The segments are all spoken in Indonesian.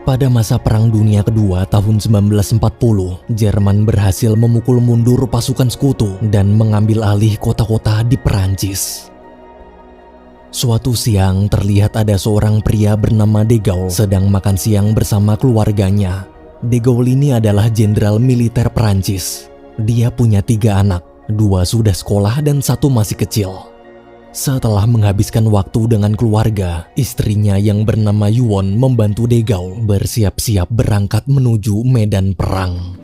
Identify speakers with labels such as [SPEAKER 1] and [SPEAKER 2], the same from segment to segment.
[SPEAKER 1] Pada masa Perang Dunia Kedua tahun 1940, Jerman berhasil memukul mundur pasukan sekutu dan mengambil alih kota-kota di Perancis. Suatu siang terlihat ada seorang pria bernama De Gaulle sedang makan siang bersama keluarganya. De Gaulle ini adalah jenderal militer Perancis. Dia punya 3 anak, 2 sudah sekolah dan 1 masih kecil. Setelah menghabiskan waktu dengan keluarga, istrinya yang bernama Yuon membantu De Gaulle bersiap-siap berangkat menuju medan perang.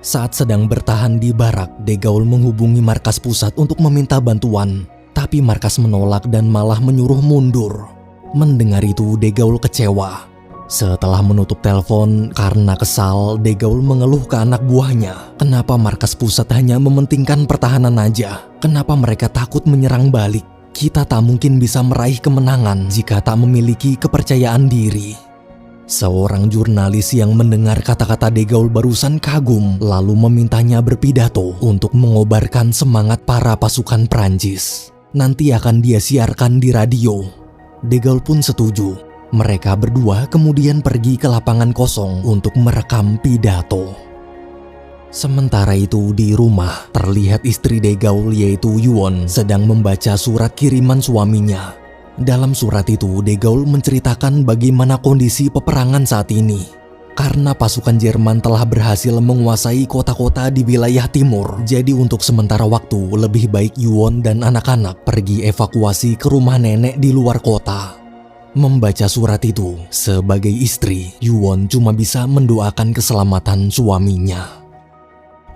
[SPEAKER 1] Saat sedang bertahan di barak, De Gaulle menghubungi markas pusat untuk meminta bantuan. Tapi markas menolak dan malah menyuruh mundur. Mendengar itu, De Gaulle kecewa. Setelah menutup telepon, karena kesal, De Gaulle mengeluh ke anak buahnya. Kenapa markas pusat hanya mementingkan pertahanan aja? Kenapa mereka takut menyerang balik? Kita tak mungkin bisa meraih kemenangan jika tak memiliki kepercayaan diri. Seorang jurnalis yang mendengar kata-kata De Gaulle barusan kagum, lalu memintanya berpidato untuk mengobarkan semangat para pasukan Prancis. Nanti akan dia siarkan di radio. De Gaulle pun setuju. Mereka berdua kemudian pergi ke lapangan kosong untuk merekam pidato. Sementara itu di rumah, terlihat istri De Gaulle yaitu Yuon sedang membaca surat kiriman suaminya. Dalam surat itu, De Gaulle menceritakan bagaimana kondisi peperangan saat ini. Karena pasukan Jerman telah berhasil menguasai kota-kota di wilayah timur, jadi untuk sementara waktu lebih baik Yuon dan anak-anak pergi evakuasi ke rumah nenek di luar kota. Membaca surat itu, sebagai istri, Yuon cuma bisa mendoakan keselamatan suaminya.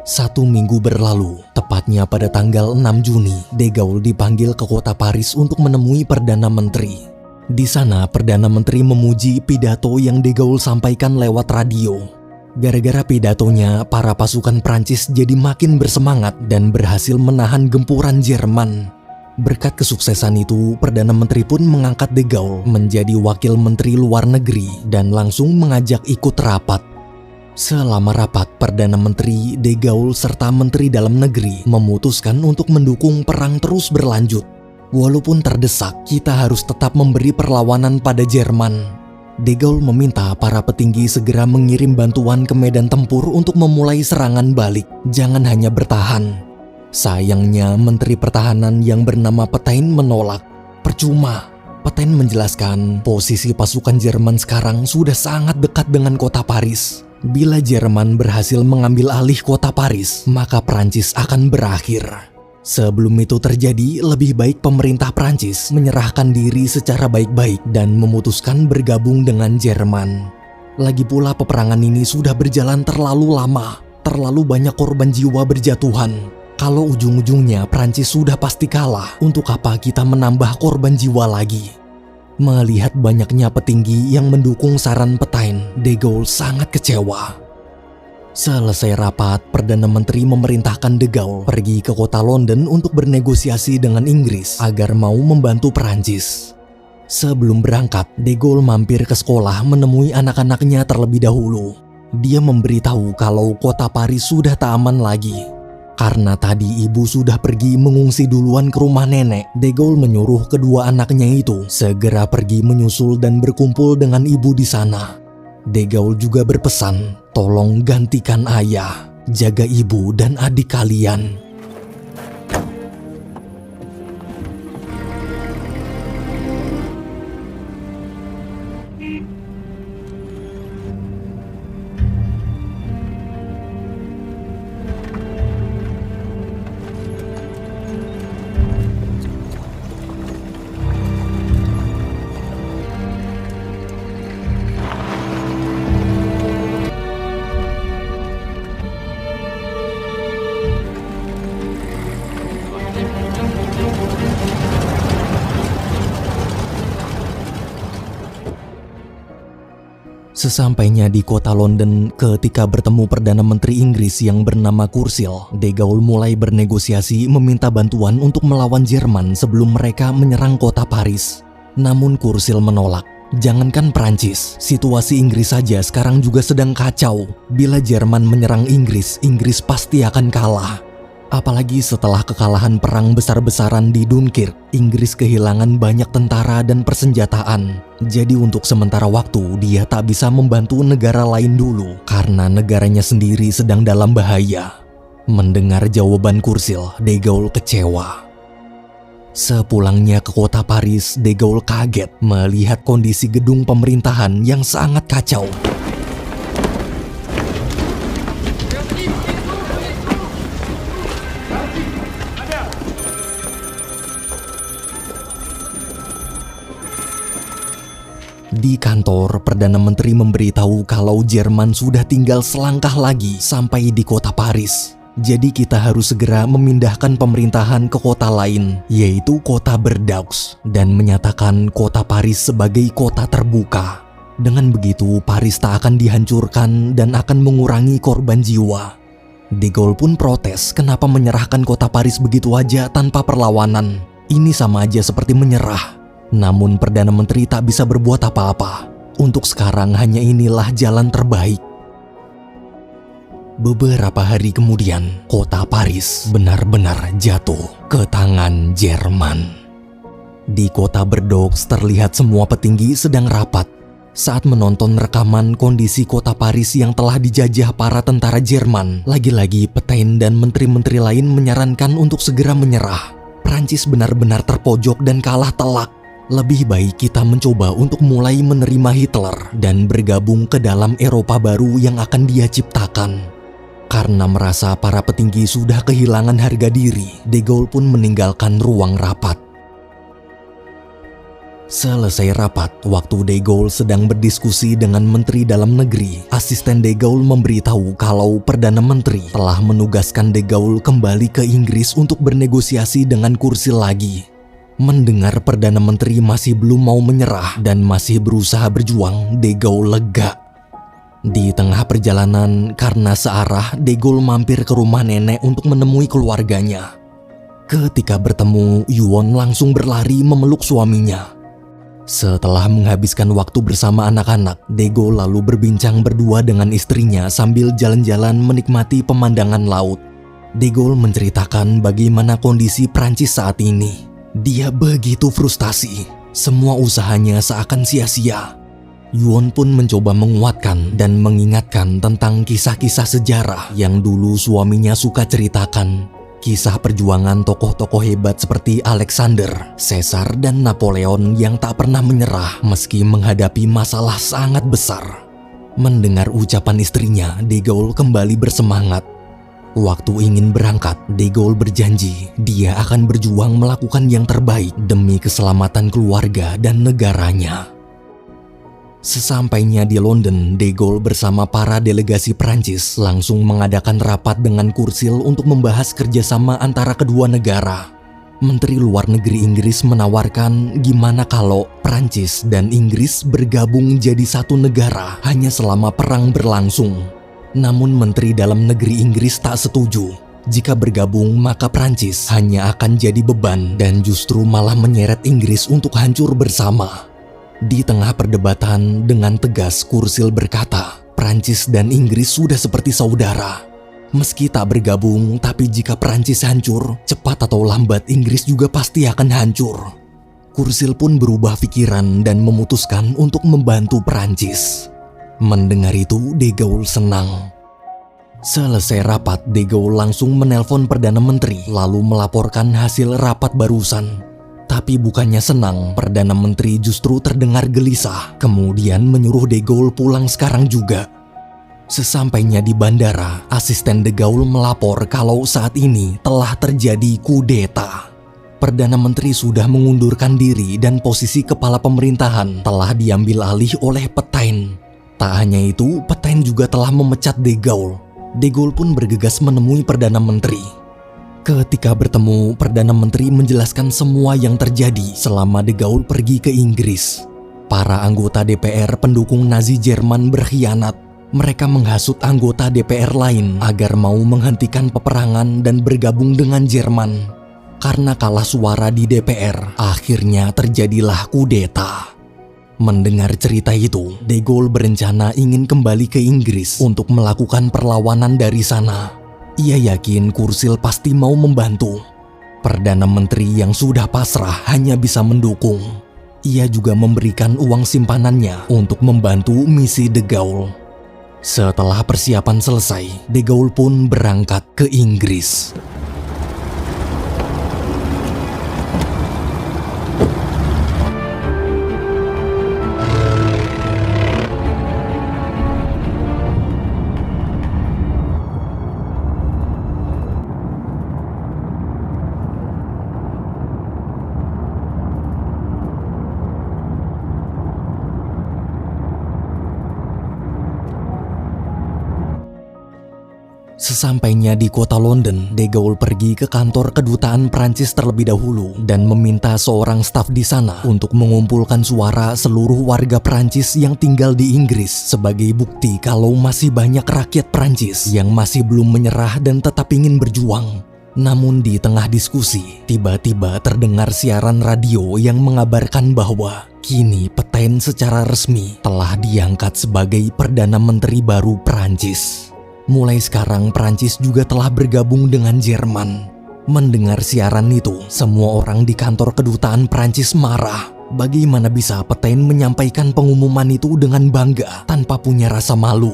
[SPEAKER 1] 1 minggu berlalu, tepatnya pada tanggal 6 Juni, De Gaulle dipanggil ke kota Paris untuk menemui Perdana Menteri. Di sana, Perdana Menteri memuji pidato yang De Gaulle sampaikan lewat radio. Gara-gara pidatonya, para pasukan Prancis jadi makin bersemangat dan berhasil menahan gempuran Jerman. Berkat kesuksesan itu, Perdana Menteri pun mengangkat De Gaulle menjadi Wakil Menteri Luar Negeri dan langsung mengajak ikut rapat. Selama rapat, Perdana Menteri, De Gaulle, serta Menteri Dalam Negeri memutuskan untuk mendukung perang terus berlanjut. Walaupun terdesak, kita harus tetap memberi perlawanan pada Jerman. De Gaulle meminta para petinggi segera mengirim bantuan ke medan tempur untuk memulai serangan balik, jangan hanya bertahan. Sayangnya, Menteri Pertahanan yang bernama Petain menolak. Percuma. Petain menjelaskan posisi pasukan Jerman sekarang sudah sangat dekat dengan kota Paris. Bila Jerman berhasil mengambil alih kota Paris, maka Prancis akan berakhir. Sebelum itu terjadi, lebih baik pemerintah Prancis menyerahkan diri secara baik-baik dan memutuskan bergabung dengan Jerman. Lagi pula peperangan ini sudah berjalan terlalu lama, terlalu banyak korban jiwa berjatuhan. Kalau ujung-ujungnya Prancis sudah pasti kalah, untuk apa kita menambah korban jiwa lagi? Melihat banyaknya petinggi yang mendukung saran Petain, De Gaulle sangat kecewa. Selesai rapat, Perdana Menteri memerintahkan De Gaulle pergi ke kota London untuk bernegosiasi dengan Inggris agar mau membantu Perancis. Sebelum berangkat, De Gaulle mampir ke sekolah menemui anak-anaknya terlebih dahulu. Dia memberitahu kalau kota Paris sudah tak aman lagi. Karena tadi ibu sudah pergi mengungsi duluan ke rumah nenek, De Gaulle menyuruh kedua anaknya itu segera pergi menyusul dan berkumpul dengan ibu di sana. De Gaulle juga berpesan, tolong gantikan ayah, jaga ibu dan adik kalian. Sesampainya di kota London, ketika bertemu Perdana Menteri Inggris yang bernama Churchill, De Gaulle mulai bernegosiasi meminta bantuan untuk melawan Jerman sebelum mereka menyerang kota Paris. Namun Churchill menolak. Jangankan Prancis, situasi Inggris saja sekarang juga sedang kacau. Bila Jerman menyerang Inggris, Inggris pasti akan kalah. Apalagi setelah kekalahan perang besar-besaran di Dunkirk, Inggris kehilangan banyak tentara dan persenjataan. Jadi untuk sementara waktu dia tak bisa membantu negara lain dulu karena negaranya sendiri sedang dalam bahaya. Mendengar jawaban Churchill, De Gaulle kecewa. Sepulangnya ke kota Paris, De Gaulle kaget melihat kondisi gedung pemerintahan yang sangat kacau. Di kantor, Perdana Menteri memberitahu kalau Jerman sudah tinggal selangkah lagi sampai di kota Paris. Jadi kita harus segera memindahkan pemerintahan ke kota lain, yaitu kota Bordeaux, dan menyatakan kota Paris sebagai kota terbuka. Dengan begitu, Paris tak akan dihancurkan dan akan mengurangi korban jiwa. De Gaulle pun protes kenapa menyerahkan kota Paris begitu aja tanpa perlawanan. Ini sama aja seperti menyerah. Namun Perdana Menteri tak bisa berbuat apa-apa. Untuk sekarang hanya inilah jalan terbaik. Beberapa hari kemudian, kota Paris benar-benar jatuh ke tangan Jerman. Di kota Bordeaux terlihat semua petinggi sedang rapat. Saat menonton rekaman kondisi kota Paris yang telah dijajah para tentara Jerman, lagi-lagi Petain dan menteri-menteri lain menyarankan untuk segera menyerah. Prancis benar-benar terpojok dan kalah telak. Lebih baik kita mencoba untuk mulai menerima Hitler dan bergabung ke dalam Eropa baru yang akan dia ciptakan. Karena merasa para petinggi sudah kehilangan harga diri, De Gaulle pun meninggalkan ruang rapat. Selesai rapat, waktu De Gaulle sedang berdiskusi dengan Menteri Dalam Negeri, asisten De Gaulle memberitahu kalau Perdana Menteri telah menugaskan De Gaulle kembali ke Inggris untuk bernegosiasi dengan Churchill lagi. Mendengar Perdana Menteri masih belum mau menyerah dan masih berusaha berjuang, De Gaulle lega. Di tengah perjalanan, karena searah, De Gaulle mampir ke rumah nenek untuk menemui keluarganya. Ketika bertemu, Yuan langsung berlari memeluk suaminya. Setelah menghabiskan waktu bersama anak-anak, De Gaulle lalu berbincang berdua dengan istrinya sambil jalan-jalan menikmati pemandangan laut. De Gaulle menceritakan bagaimana kondisi Prancis saat ini. Dia begitu frustasi, semua usahanya seakan sia-sia. Yuan pun mencoba menguatkan dan mengingatkan tentang kisah-kisah sejarah yang dulu suaminya suka ceritakan. Kisah perjuangan tokoh-tokoh hebat seperti Alexander, Caesar, dan Napoleon yang tak pernah menyerah meski menghadapi masalah sangat besar. Mendengar ucapan istrinya, De Gaulle kembali bersemangat. Waktu ingin berangkat, De Gaulle berjanji dia akan berjuang melakukan yang terbaik demi keselamatan keluarga dan negaranya. Sesampainya di London, De Gaulle bersama para delegasi Prancis langsung mengadakan rapat dengan Churchill untuk membahas kerjasama antara kedua negara. Menteri Luar Negeri Inggris menawarkan gimana kalau Prancis dan Inggris bergabung jadi satu negara hanya selama perang berlangsung. Namun Menteri Dalam Negeri Inggris tak setuju. Jika bergabung, maka Prancis hanya akan jadi beban dan justru malah menyeret Inggris untuk hancur bersama. Di tengah perdebatan, dengan tegas Churchill berkata, Prancis dan Inggris sudah seperti saudara. Meski tak bergabung, tapi jika Prancis hancur, cepat atau lambat Inggris juga pasti akan hancur. Churchill pun berubah pikiran dan memutuskan untuk membantu Prancis. Mendengar itu, De Gaulle senang. Selesai rapat, De Gaulle langsung menelpon Perdana Menteri lalu melaporkan hasil rapat barusan. Tapi bukannya senang, Perdana Menteri justru terdengar gelisah, kemudian menyuruh De Gaulle pulang sekarang juga. Sesampainya di bandara, asisten De Gaulle melapor kalau saat ini telah terjadi kudeta. Perdana Menteri sudah mengundurkan diri dan posisi kepala pemerintahan telah diambil alih oleh Petain. Tak hanya itu, Petain juga telah memecat De Gaulle. De Gaulle pun bergegas menemui Perdana Menteri. Ketika bertemu, Perdana Menteri menjelaskan semua yang terjadi selama De Gaulle pergi ke Inggris. Para anggota DPR pendukung Nazi Jerman berkhianat. Mereka menghasut anggota DPR lain agar mau menghentikan peperangan dan bergabung dengan Jerman. Karena kalah suara di DPR, akhirnya terjadilah kudeta. Mendengar cerita itu, De Gaulle berencana ingin kembali ke Inggris untuk melakukan perlawanan dari sana. Ia yakin Churchill pasti mau membantu. Perdana Menteri yang sudah pasrah hanya bisa mendukung. Ia juga memberikan uang simpanannya untuk membantu misi De Gaulle. Setelah persiapan selesai, De Gaulle pun berangkat ke Inggris. Sesampainya di kota London, De Gaulle pergi ke kantor kedutaan Prancis terlebih dahulu dan meminta seorang staf di sana untuk mengumpulkan suara seluruh warga Prancis yang tinggal di Inggris sebagai bukti kalau masih banyak rakyat Prancis yang masih belum menyerah dan tetap ingin berjuang. Namun di tengah diskusi, tiba-tiba terdengar siaran radio yang mengabarkan bahwa kini Petain secara resmi telah diangkat sebagai Perdana Menteri baru Prancis. Mulai sekarang Prancis juga telah bergabung dengan Jerman. Mendengar siaran itu, semua orang di kantor kedutaan Prancis marah. Bagaimana bisa Petain menyampaikan pengumuman itu dengan bangga tanpa punya rasa malu?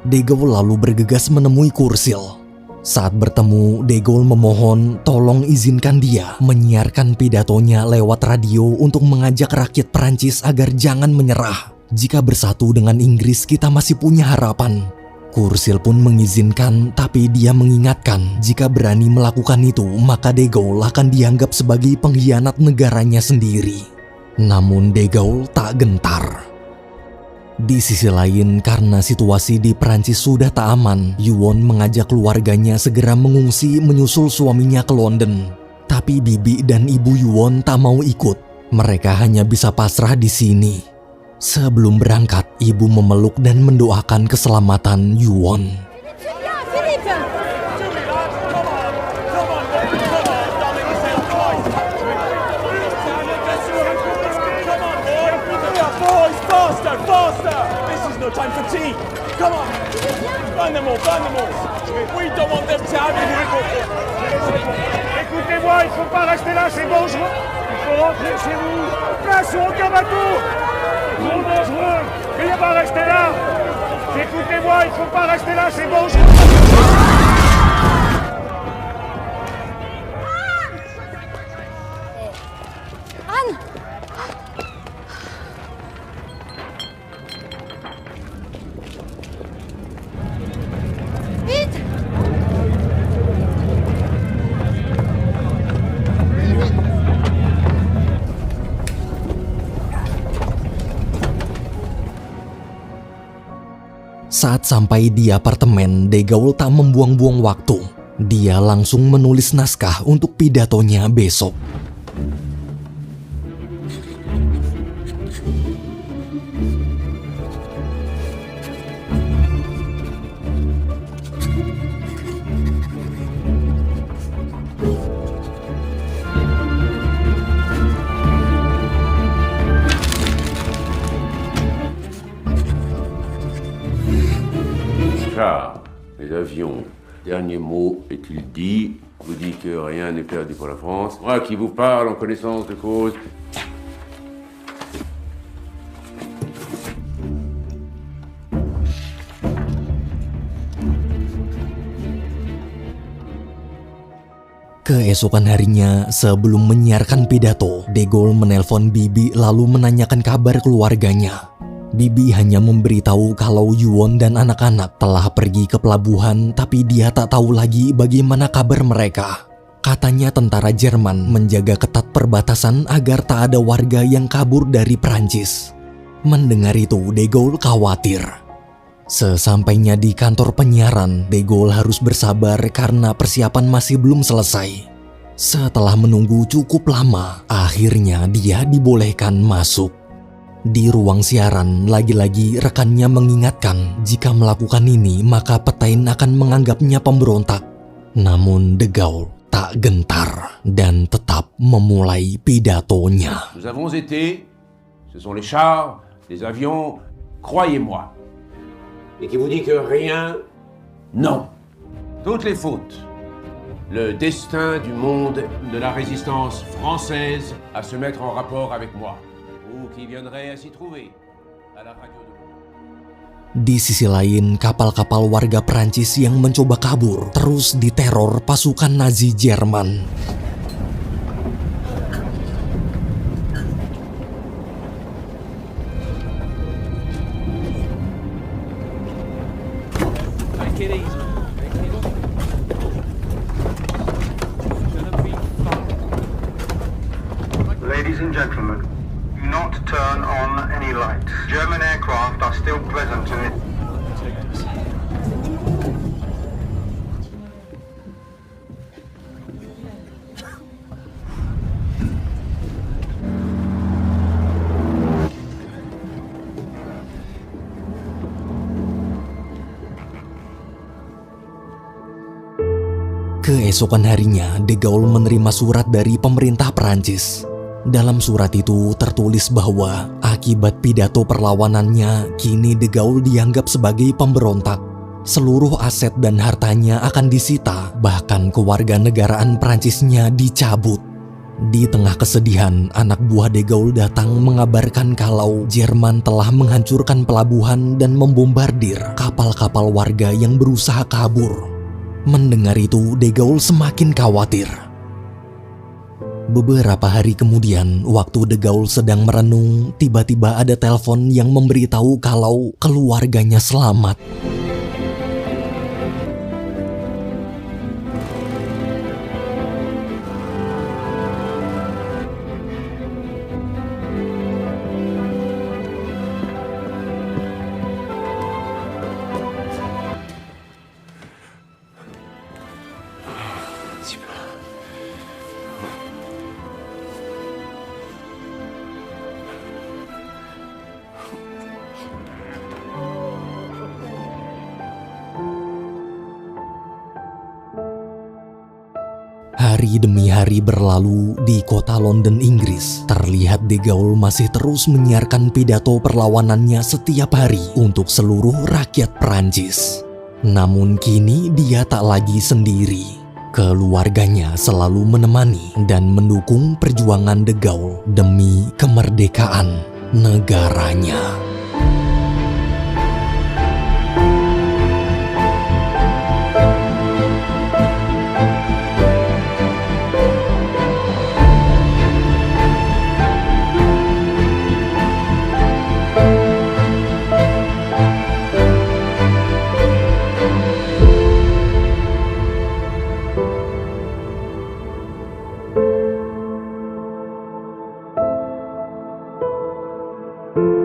[SPEAKER 1] De Gaulle lalu bergegas menemui Churchill. Saat bertemu, De Gaulle memohon tolong izinkan dia menyiarkan pidatonya lewat radio untuk mengajak rakyat Prancis agar jangan menyerah. Jika bersatu dengan Inggris kita masih punya harapan. Churchill pun mengizinkan, tapi dia mengingatkan jika berani melakukan itu, maka De Gaulle akan dianggap sebagai pengkhianat negaranya sendiri. Namun De Gaulle tak gentar. Di sisi lain, karena situasi di Prancis sudah tak aman, Yuon mengajak keluarganya segera mengungsi menyusul suaminya ke London. Tapi Bibi dan Ibu Yuon tak mau ikut. Mereka hanya bisa pasrah di sini. Sebelum berangkat, ibu memeluk dan mendoakan keselamatan Yuon.
[SPEAKER 2] Écoutez-moi, il faut pas rester là, c'est dangereux. Il faut rentrer chez vous. Place sur aucun bateau. Trop dangereux. Il ne faut pas rester là. Écoutez-moi, il faut pas rester là, c'est dangereux.
[SPEAKER 3] Anne! Vite!
[SPEAKER 1] Saat sampai di apartemen, De Gaulle tak membuang-buang waktu. Dia langsung menulis naskah untuk pidatonya besok.
[SPEAKER 4] Charles, les avions, dernier mot est-il dit? Vous dit que rien n'est perdu pour la France. Moi qui vous parle en connaissance de cause.
[SPEAKER 1] Keesokan harinya, sebelum menyiarkan pidato, De Gaulle menelpon Bibi lalu menanyakan kabar keluarganya. Bibi hanya memberitahu kalau Yuon dan anak-anak telah pergi ke pelabuhan, tapi dia tak tahu lagi bagaimana kabar mereka. Katanya tentara Jerman menjaga ketat perbatasan agar tak ada warga yang kabur dari Prancis. Mendengar itu, De Gaulle khawatir. Sesampainya di kantor penyiaran, De Gaulle harus bersabar karena persiapan masih belum selesai. Setelah menunggu cukup lama, akhirnya dia dibolehkan masuk. Di ruang siaran, lagi-lagi rekannya mengingatkan jika melakukan ini maka Petain akan menganggapnya pemberontak. Namun De Gaulle tak gentar dan tetap memulai pidatonya.
[SPEAKER 4] Nous avons été, ce sont les chars, les avions, croyez-moi. Et qui vous dit que rien? Non. Toutes les fautes. Le destin du monde de la résistance française à se mettre en rapport avec moi. Vous qui viendrez à s'y trouver à la radio de...
[SPEAKER 1] Di sisi lain, kapal-kapal warga Prancis yang mencoba kabur terus diteror pasukan Nazi Jerman.
[SPEAKER 3] Ladies and gentlemen, do not turn on any lights. German aircraft are still present in it.
[SPEAKER 1] Keesokan harinya, De Gaulle menerima surat dari pemerintah Prancis. Dalam surat itu tertulis bahwa akibat pidato perlawanannya, kini De Gaulle dianggap sebagai pemberontak. Seluruh aset dan hartanya akan disita, bahkan kewarganegaraan Prancisnya dicabut. Di tengah kesedihan, anak buah De Gaulle datang mengabarkan kalau Jerman telah menghancurkan pelabuhan dan membombardir kapal-kapal warga yang berusaha kabur. Mendengar itu, De Gaulle semakin khawatir. Beberapa hari kemudian, waktu De Gaulle sedang merenung, tiba-tiba ada telepon yang memberitahu kalau keluarganya selamat. Hari demi hari berlalu di kota London, Inggris. Terlihat De Gaulle masih terus menyiarkan pidato perlawanannya setiap hari untuk seluruh rakyat Prancis. Namun kini dia tak lagi sendiri. Keluarganya selalu menemani dan mendukung perjuangan De Gaulle demi kemerdekaan negaranya.
[SPEAKER 3] Thank you.